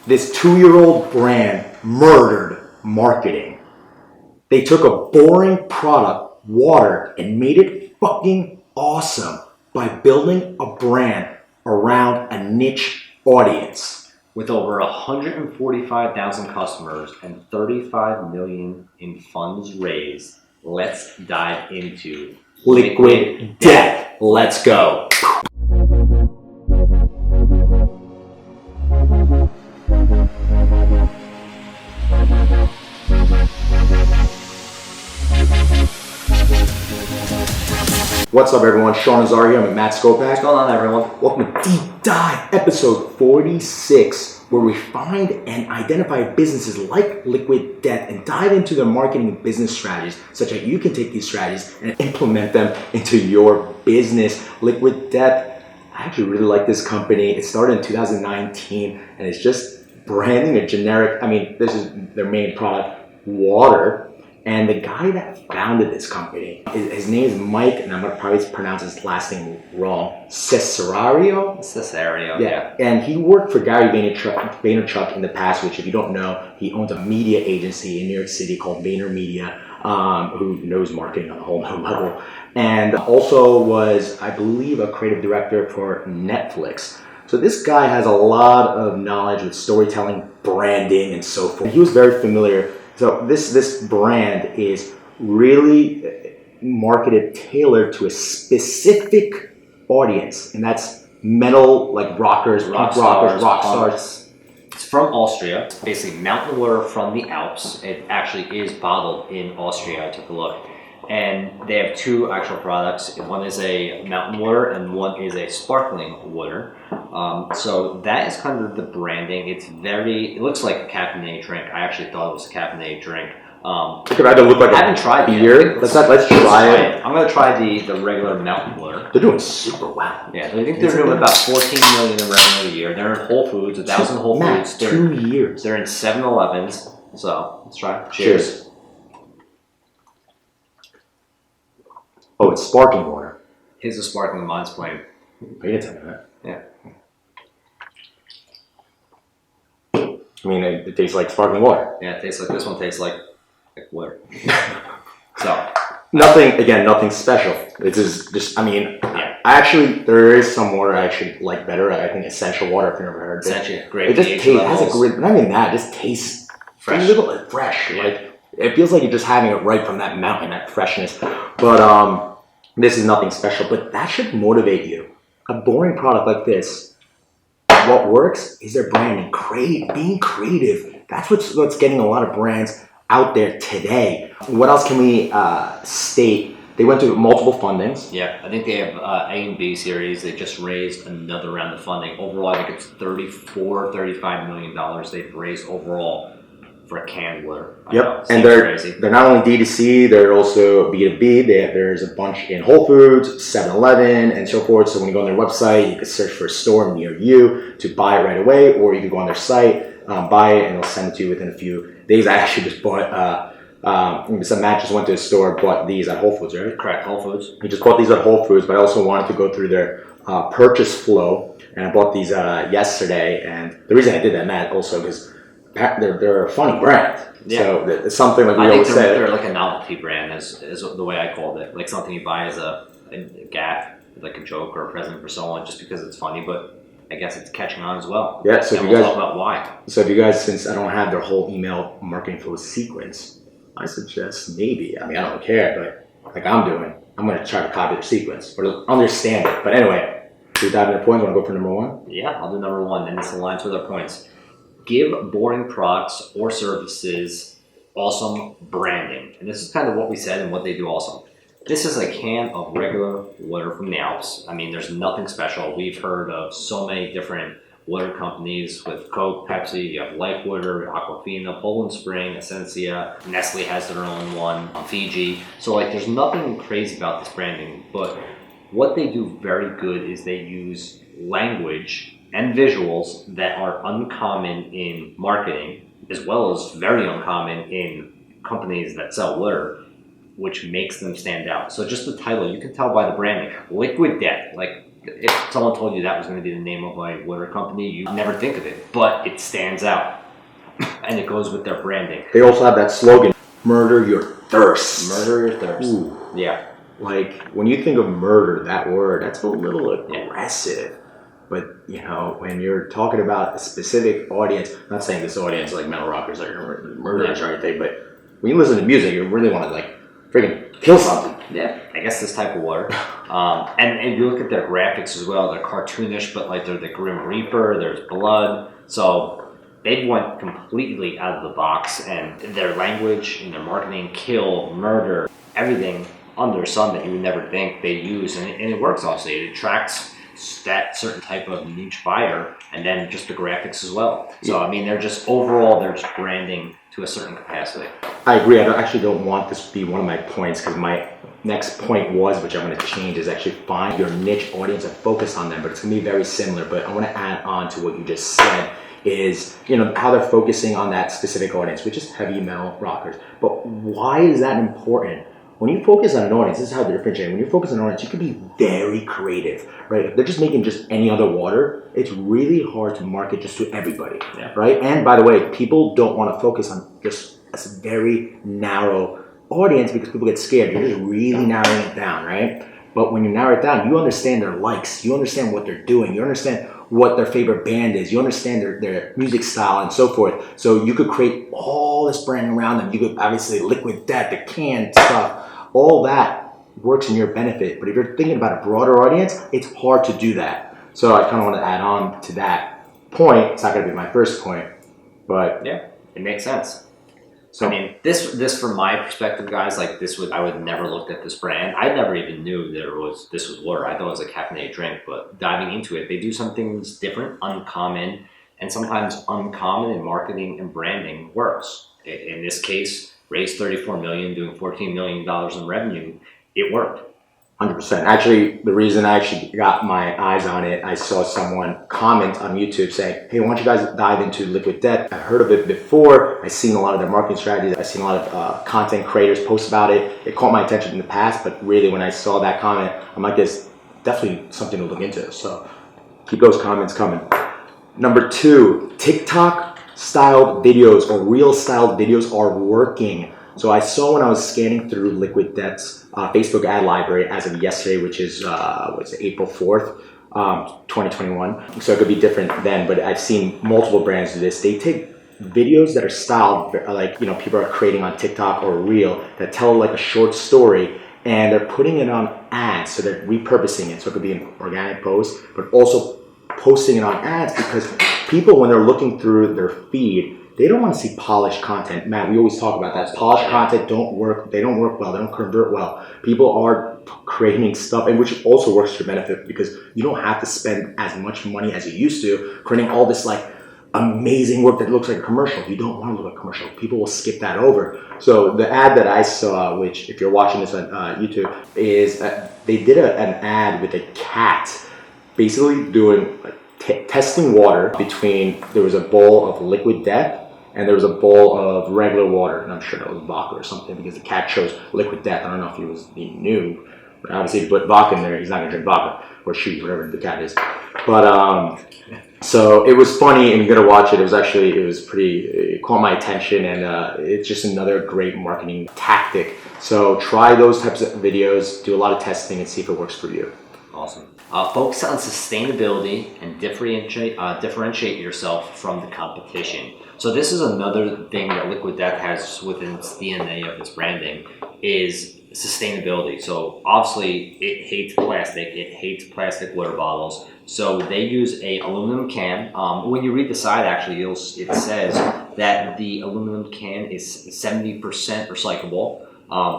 This 2-year-old brand murdered marketing. They took a boring product, water, and made it fucking awesome by building a brand around a niche audience. With over 145,000 customers and 35 million in funds raised, let's dive into Liquid Death. Let's go. What's up, everyone? Sean Azari here. I'm with Matt Skopak. What's going on, everyone? Welcome to Deep Dive, episode 46, where we find and identify businesses like Liquid Death and dive into their marketing and business strategies, such that you can take these strategies and implement them into your business. Liquid Death, I actually really like this company. It started in 2019, and it's just branding a generic, this is their main product, water. And the guy that founded this company, his name is Mike, and I'm going to probably pronounce his last name wrong, Cesario, yeah. And he worked for Gary Vaynerchuk in the past, which if you don't know, he owns a media agency in New York City called VaynerMedia, who knows marketing on a whole new level. And also was, I believe, a creative director for Netflix. So this guy has a lot of knowledge with storytelling, branding, and so forth. He was very familiar. So this brand is really marketed, tailored to a specific audience, and that's metal, like rockers, rock stars. It's from Austria. It's basically mountain water from the Alps. It actually is bottled in Austria. I took a look. And they have two actual products. One is a mountain water and one is a sparkling water. So that is kind of the branding. It looks like a caffeinated drink. I actually thought it was a caffeinated drink. It could either look like I haven't tried beer. Let's try it. I'm going to try the regular mountain water. They're doing super well. Yeah, I think they're doing about 14 million in revenue a year. They're in Whole Foods, 1,000 Whole Foods. 2 years. They're in 7-Elevens. So let's try. Cheers. Oh, it's sparkling water. His is sparkling, mine's plain. Pay attention to that. Yeah. It tastes like sparkling water. Yeah, it tastes like this one tastes like water. So nothing special. It is just, there is some water I actually like better. I think essential water, if you've never heard of it. Essential, great. It just it just tastes fresh. A little fresh. Yeah. Like, it feels like you're just having it right from that mountain, that freshness. But this is nothing special, but that should motivate you. A boring product like this, what works is their branding, being creative. That's what's getting a lot of brands out there today. What else can we state? They went through multiple fundings. Yeah, I think they have A and B series. They just raised another round of funding. Overall, I think it's $35 million they've raised overall for a canned water. Yep, and they're not only D2C, they're also B2B. There's a bunch in Whole Foods, 7-Eleven, and so forth. So when you go on their website, you can search for a store near you to buy it right away, or you can go on their site, buy it, and they'll send it to you within a few days. I actually just bought, Matt just went to a store, bought these at Whole Foods, right? Correct, Whole Foods. He just bought these at Whole Foods, but I also wanted to go through their purchase flow, and I bought these yesterday. And the reason I did that, Matt, also because they're a funny brand. Yeah. So it's something like we always say. They're like a novelty brand, is the way I called it. Like something you buy as a gag, like a joke or a present for someone, just because it's funny. But I guess it's catching on as well. Yeah. So we'll talk about why. So if you guys, since I don't have their whole email marketing flow sequence, I suggest maybe. I don't care, but like I'm doing, I'm going to try to copy their sequence or understand it. But anyway, do we dive into points? Want to go for number one? Yeah, I'll do number one, and this aligns with our points. Give boring products or services awesome branding. And this is kind of what we said and what they do also. This is a can of regular water from the Alps. There's nothing special. We've heard of so many different water companies with Coke, Pepsi, you have Life Water, Aquafina, Poland Spring, Essentia, Nestle has their own one, Fiji. So there's nothing crazy about this branding, but what they do very good is they use language and visuals that are uncommon in marketing, as well as very uncommon in companies that sell water, which makes them stand out. So just the title, you can tell by the branding. Liquid Death, if someone told you that was going to be the name of a water company, you'd never think of it, but it stands out. And it goes with their branding. They also have that slogan, murder your thirst. Murder your thirst. Ooh. Yeah. Like, when you think of murder, that word, that's a little aggressive. But, you know, when you're talking about a specific audience, I'm not saying this audience like metal rockers are murderers or anything, but when you listen to music, you really want to, like, freaking kill something. Yeah, I guess this type of water. And you look at their graphics as well, they're cartoonish, but like they're the Grim Reaper, there's blood. So they went completely out of the box, and their language and their marketing, kill, murder, everything under the sun that you would never think they use. And it works also. It attracts that certain type of niche buyer, and then just the graphics as well. So, I mean, they're just branding to a certain capacity. I agree. I actually don't want this to be one of my points, because my next point was, which I'm going to change, is actually find your niche audience and focus on them. But it's going to be very similar. But I want to add on to what you just said, is, you know, how they're focusing on that specific audience, which is heavy metal rockers. But why is that important? When you focus on an audience, this is how they're differentiating. When you focus on an audience, you can be very creative, right? If they're just making just any other water, it's really hard to market just to everybody, right? And by the way, people don't want to focus on just a very narrow audience because people get scared. You're just really narrowing it down, right? But when you narrow it down, you understand their likes, you understand what they're doing, you understand what their favorite band is, you understand their music style and so forth. So you could create all this branding around them. You could obviously liquid death, the canned stuff, all that works in your benefit. But if you're thinking about a broader audience, it's hard to do that. So I kind of want to add on to that point. It's not going to be my first point, but yeah, it makes sense. So I mean, this from my perspective, guys, like I would never looked at this brand. I never even knew this was water. I thought it was a caffeinated drink, but diving into it, they do some things different, uncommon, and sometimes uncommon in marketing and branding works. In this case, raised $34 million, doing $14 million in revenue. It worked. 100%. Actually, the reason I actually got my eyes on it, I saw someone comment on YouTube saying, hey, why don't you guys dive into liquid death? I've heard of it before. I've seen a lot of their marketing strategies. I've seen a lot of content creators post about it. It caught my attention in the past, but really when I saw that comment, I'm like, there's definitely something to look into. So keep those comments coming. Number 2, TikTok styled videos or reel styled videos are working. So I saw when I was scanning through Liquid Death's Facebook ad library as of yesterday, which is April 4th, 2021. So it could be different then, but I've seen multiple brands do this. They take videos that are styled like, you know, people are creating on TikTok or Reel that tell like a short story, and they're putting it on ads. So they're repurposing it. So it could be an organic post, but also posting it on ads, because people, when they're looking through their feed, they don't want to see polished content. Matt, we always talk about that. Polished content don't work. They don't work well. They don't convert well. People are creating stuff, and which also works to your benefit, because you don't have to spend as much money as you used to creating all this like amazing work that looks like a commercial. You don't want to look like a commercial. People will skip that over. So the ad that I saw, which if you're watching this on YouTube, is they did an ad with a cat, basically doing testing water between, there was a bowl of liquid death and there was a bowl of regular water, and I'm sure that was vodka or something, because the cat chose liquid death. I don't know if he knew, but obviously he put vodka in there. He's not gonna drink vodka, or she, whatever the cat is. But so it was funny, and you gotta watch it. It was pretty, it caught my attention, and it's just another great marketing tactic. So try those types of videos, do a lot of testing, and see if it works for you. Awesome. Focus on sustainability and differentiate yourself from the competition. So this is another thing that Liquid Death has within its DNA of its branding, is sustainability. So obviously it hates plastic water bottles. So they use a aluminum can. When you read the side, actually, it says that the aluminum can is 70% recyclable.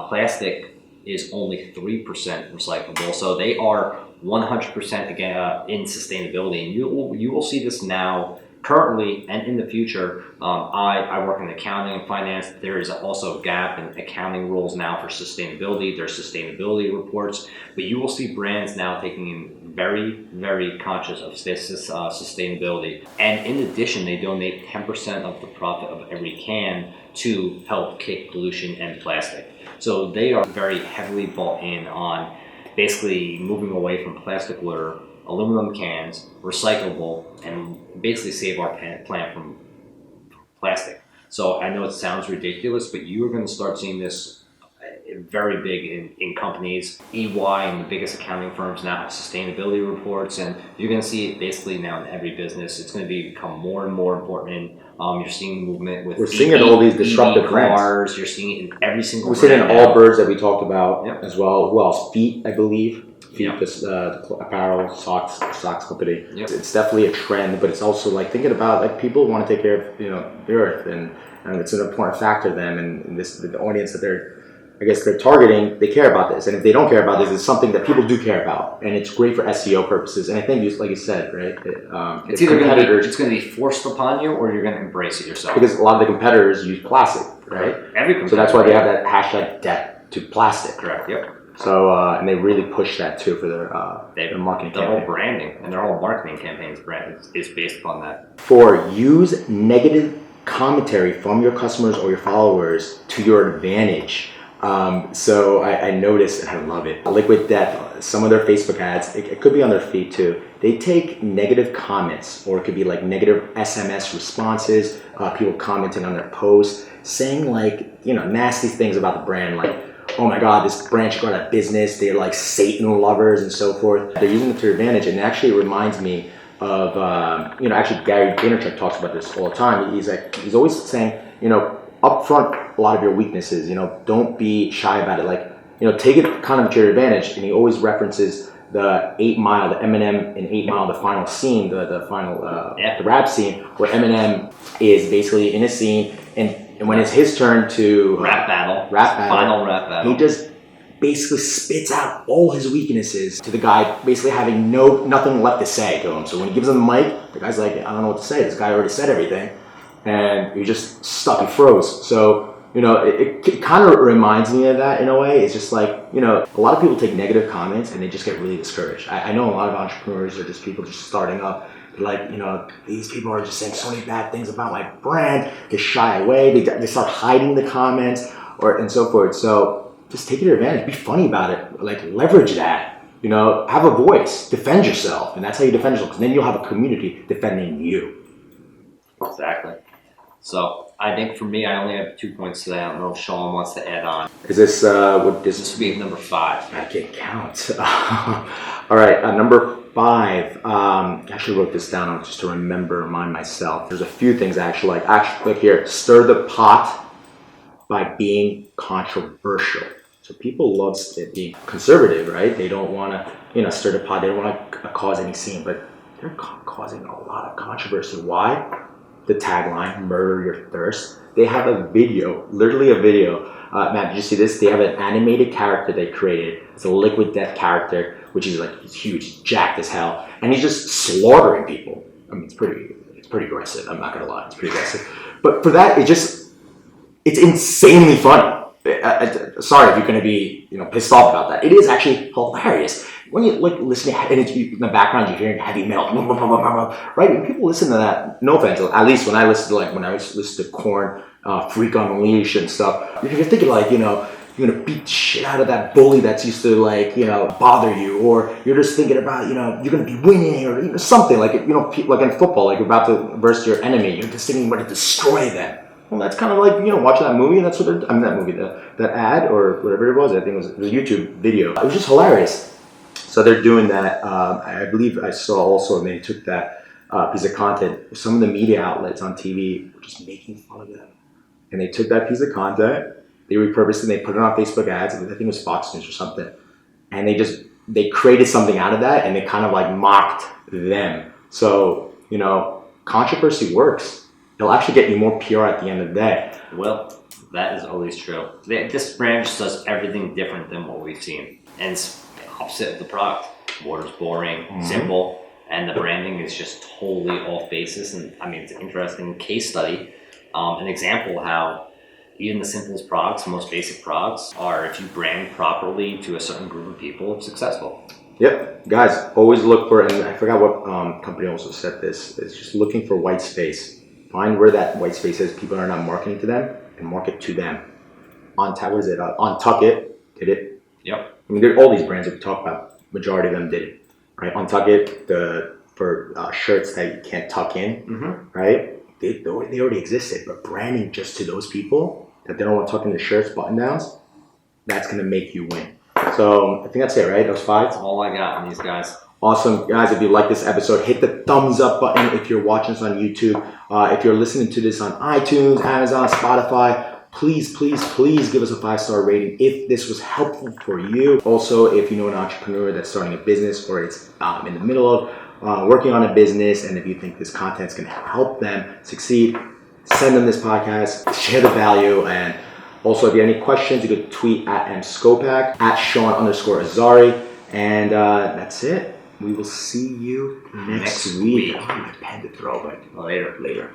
Plastic is only 3% recyclable. So they are 100% again in sustainability, and you will see this now, currently, and in the future. I work in accounting and finance. There is also a gap in accounting rules now for sustainability. There's sustainability reports, but you will see brands now taking in very, very conscious of this sustainability. And in addition, they donate 10% of the profit of every can to help kick pollution and plastic. So they are very heavily bought in on basically moving away from plastic water aluminum cans, recyclable, and basically save our planet from plastic. So I know it sounds ridiculous, but you are going to start seeing this very big in companies. EY and the biggest accounting firms now have sustainability reports, and you're going to see it basically now in every business. It's going to become more and more important. You're seeing movement with we're seeing it in all these disruptive cars. brands. You're seeing it in every single. We're seeing it in now. Allbirds that we talked about Yep. as well. Who else? Feet, I believe. Feet, Yep. this apparel, socks company. Yep. It's definitely a trend, but it's also like thinking about like people want to take care of the earth, and it's an important factor to them, and the audience that they're targeting, they care about this, and if they don't care about this, it's something that people do care about, and it's great for SEO purposes. And I think, like you said, right, It's either going to be forced upon you, or you're going to embrace it yourself. Because a lot of the competitors use plastic, right? So that's why they have that hashtag death to plastic. Correct. Yep. So and they really push that too for their marketing their campaign. whole branding and their whole marketing campaigns is based upon that. 4, use negative commentary from your customers or your followers to your advantage. So I noticed, and I love it, Liquid Death, some of their Facebook ads, it could be on their feed too, they take negative comments, or it could be like negative SMS responses, people commenting on their posts, saying like, nasty things about the brand, like, oh my God, this brand should go out of business, they're like Satan lovers and so forth. They're using it to their advantage, and actually it reminds me of, actually Gary Vaynerchuk talks about this all the time. He's always saying, upfront a lot of your weaknesses, don't be shy about it. Like, take it kind of to your advantage. And he always references the 8 Mile, the Eminem in 8 Mile, the final scene, the final, the rap scene, where Eminem is basically in a scene, and when it's his turn to rap battle, final rap battle, he just basically spits out all his weaknesses to the guy, basically having nothing left to say to him. So when he gives him the mic, the guy's like, I don't know what to say. This guy already said everything. And he just stuck, he froze. So, it kind of reminds me of that in a way. It's just like, a lot of people take negative comments and they just get really discouraged. I know a lot of entrepreneurs are just people just starting up. They're like, these people are just saying so many bad things about my brand. They shy away. They start hiding the comments and so forth. So just take it to advantage. Be funny about it. Like, leverage that. Have a voice. Defend yourself. And that's how you defend yourself. Because then you'll have a community defending you. Exactly. So I think for me, I only have 2 points today. I don't know if Sean wants to add on. Is this This would be number 5. I can't count. All right, number 5. I actually wrote this down just to remind myself. There's a few things actually. Like here, stir the pot by being controversial. So people love being conservative, right? They don't want to, stir the pot. They don't want to cause any scene, but they're causing a lot of controversy. Why? The tagline, murder your thirst. They have a video, literally a video. Matt, did you see this? They have an animated character they created. It's a Liquid Death character, which is like, he's huge, jacked as hell. And he's just slaughtering people. I mean, it's pretty aggressive. I'm not gonna lie, it's pretty aggressive. But for that, it's insanely funny. Sorry if you're gonna be, pissed off about that. It is actually hilarious. When you listen, and in the background you're hearing heavy metal, right? When people listen to that, no offense, at least when I listen to Korn, Freak Unleashed and stuff, you're thinking like, you're gonna beat the shit out of that bully that's used to bother you, or you're just thinking about, you're gonna be winning, or something like like in football, like you're about to verse your enemy, you're just thinking about to destroy them. Well, that's kind of like, watching that movie, and that's what that movie, that ad, or whatever it was, I think it was a YouTube video. It was just hilarious. So they're doing that. I believe I saw also, and they took that piece of content, some of the media outlets on TV were just making fun of them. And they took that piece of content, they repurposed it, and they put it on Facebook ads, I think it was Fox News or something. And they created something out of that, and they kind of mocked them. So, controversy works. It'll actually get you more PR at the end of the day. Well, that is always true. This brand just does everything different than what we've seen. And it's opposite of the product. Water's boring, simple, and the branding is just totally off basis. And I mean, it's an interesting case study, an example how even the simplest products, most basic products, are, if you brand properly to a certain group of people, it's successful. Yep, guys, always look for, and I forgot what company also said this, it's just looking for white space. Find where that white space is. People are not marketing to them, and market to them. Untuck It did it. Yep. I mean, all these brands that we talk about, majority of them did it, right? Untuck it for shirts that you can't tuck in, right? They already existed, but branding just to those people that they don't want to tuck in their shirts, button downs, that's going to make you win. So I think that's it, right? Those 5? That's all I got on these guys. Awesome. Guys, if you like this episode, hit the thumbs up button if you're watching this on YouTube. If you're listening to this on iTunes, Amazon, Spotify, please give us a 5-star rating if this was helpful for you. Also, if you know an entrepreneur that's starting a business or it's in the middle of working on a business, and if you think this content's going to help them succeed, send them this podcast, share the value, and also if you have any questions, you could tweet at mscopac, at Sean_Azari, and that's it. We will see you next week. I don't have a pen to throw, but Later.